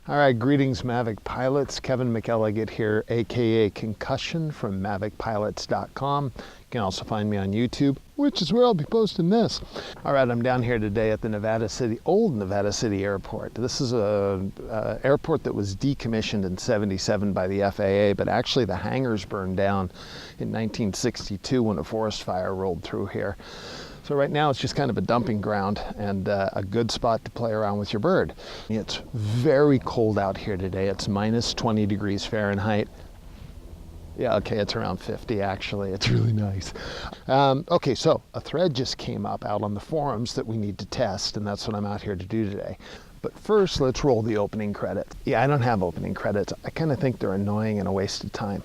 All right, greetings Mavic pilots. Kevin McElligott here, aka Concussion from MavicPilots.com. You can also find me on YouTube, which is where I'll be posting this. All right, I'm down here today at the old Nevada City Airport. This is a airport that was decommissioned in '77 by the FAA, but actually the hangars burned down in 1962 when a forest fire rolled through here. So right now it's just kind of a dumping ground and a good spot to play around with your bird. It's very cold out here today. It's minus 20 degrees Fahrenheit. Yeah, okay, it's around 50 actually. It's really nice. Okay, so a thread just came up out on the forums that we need to test, and that's what I'm out here to do today. But first, let's roll the opening credits. Yeah, I don't have opening credits. I kind of think they're annoying and a waste of time.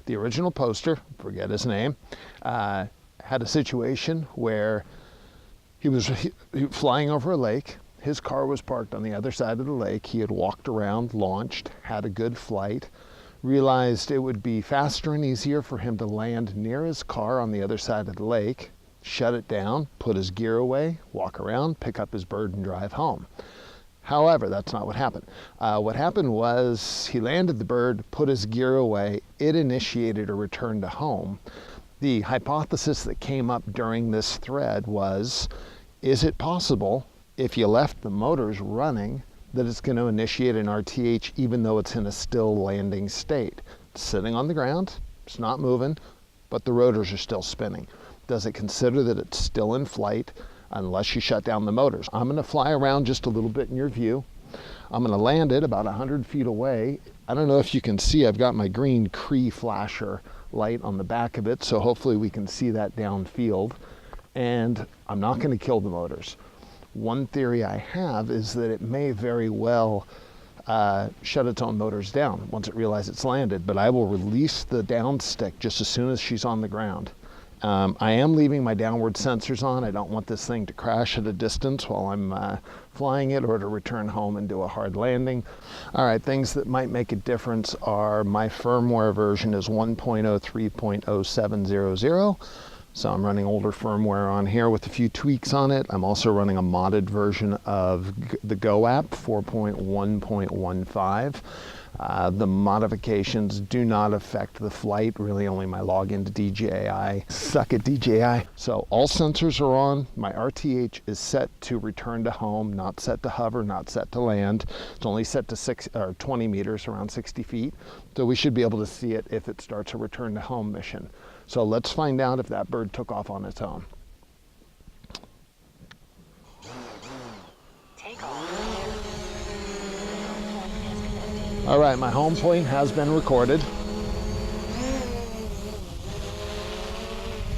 The original poster, forget his name, had a situation where he was flying over a lake. His car was parked on the other side of the lake. He had walked around, launched, had a good flight, realized it would be faster and easier for him to land near his car on the other side of the lake, shut it down, put his gear away, walk around, pick up his bird and drive home. However, that's not what happened. What happened was he landed the bird, put his gear away, it initiated a return to home. The hypothesis that came up during this thread was, is it possible if you left the motors running that it's going to initiate an RTH even though it's in a still landing state? It's sitting on the ground, it's not moving, but the rotors are still spinning. Does it consider that it's still in flight unless you shut down the motors? I'm going to fly around just a little bit in your view. I'm going to land it about 100 feet away. I don't know if you can see, I've got my green Cree flasher light on the back of it, so hopefully we can see that downfield. And I'm not going to kill the motors. One theory I have is that it may very well shut its own motors down once it realizes it's landed, but I will release the down stick just as soon as she's on the ground. I am leaving my downward sensors on. I don't want this thing to crash at a distance while I'm flying it, or to return home and do a hard landing. All right, things that might make a difference are my firmware version is 1.03.0700. So I'm running older firmware on here with a few tweaks on it. I'm also running a modded version of the Go app, 4.1.15. The modifications do not affect the flight, really only my login to DJI. Suck at DJI. So all sensors are on. My RTH is set to return to home, not set to hover, not set to land. It's only set to 20 meters, around 60 feet. So we should be able to see it if it starts a return to home mission. So let's find out if that bird took off on its own. Take off. All right, my home point has been recorded.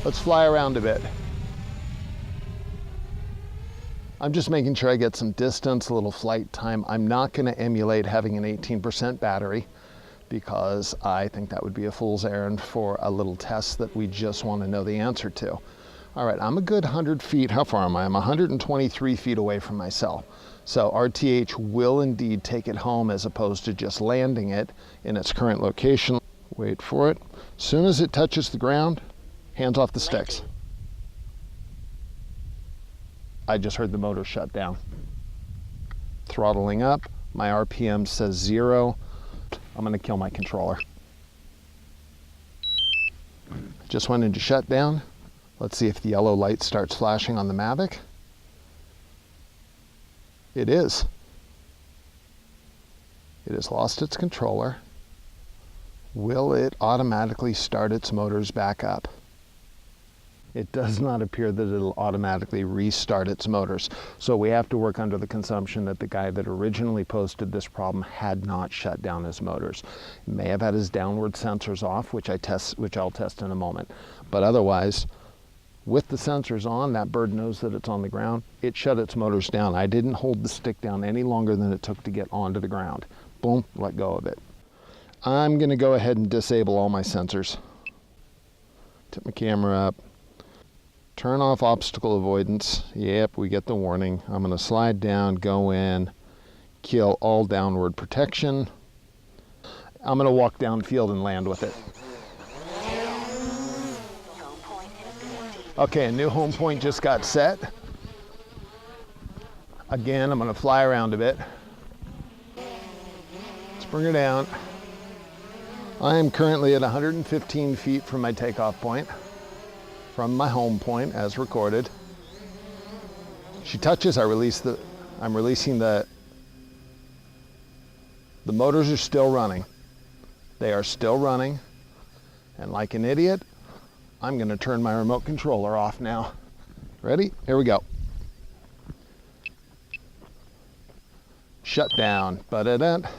Let's fly around a bit. I'm just making sure I get some distance, a little flight time. I'm not going to emulate having an 18% battery because I think that would be a fool's errand for a little test that we just want to know the answer to. All right, I'm a good 100 feet. How far am I? I'm 123 feet away from myself. So RTH will indeed take it home as opposed to just landing it in its current location. Wait for it. As soon as it touches the ground, hands off the sticks. I just heard the motor shut down. Throttling up. My RPM says 0. I'm going to kill my controller. Just went into shutdown. Let's see if the yellow light starts flashing on the Mavic. It is. It has lost its controller. Will it automatically start its motors back up? It does not appear that it'll automatically restart its motors. So we have to work under the consumption that the guy that originally posted this problem had not shut down his motors. He may have had his downward sensors off, which I'll test in a moment. But otherwise, with the sensors on, that bird knows that it's on the ground. It shut its motors down. I didn't hold the stick down any longer than it took to get onto the ground. Boom, let go of it. I'm going to go ahead and disable all my sensors. Tip my camera up. Turn off obstacle avoidance. Yep, we get the warning. I'm going to slide down, go in, kill all downward protection. I'm going to walk downfield and land with it. Okay, a new home point just got set. Again, I'm going to fly around a bit. Bring her down. I am currently at 115 feet from my takeoff point, from my home point as recorded. She touches, I'm releasing the motors are still running. They are still running. And like an idiot, I'm gonna turn my remote controller off now. Ready? Here we go. Shut down. Ba-da-da.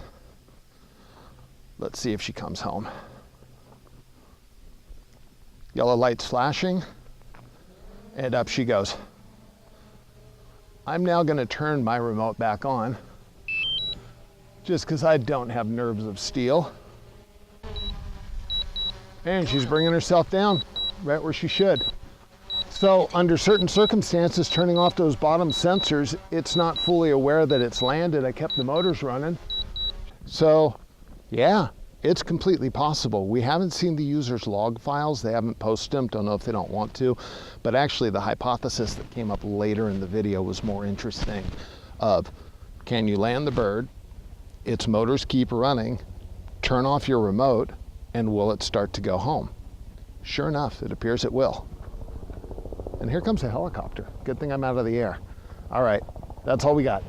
Let's see if she comes home. Yellow light's flashing, and up she goes. I'm now gonna turn my remote back on, just because I don't have nerves of steel. And she's bringing herself down right where she should. So under certain circumstances, turning off those bottom sensors, it's not fully aware that it's landed. I kept the motors running. So yeah, it's completely possible. We haven't seen the user's log files. They haven't posted them. Don't know if they don't want to. But actually the hypothesis that came up later in the video was more interesting of, can you land the bird? Its motors keep running, turn off your remote, and will it start to go home? Sure enough, it appears it will. And here comes a helicopter. Good thing I'm out of the air. All right, that's all we got.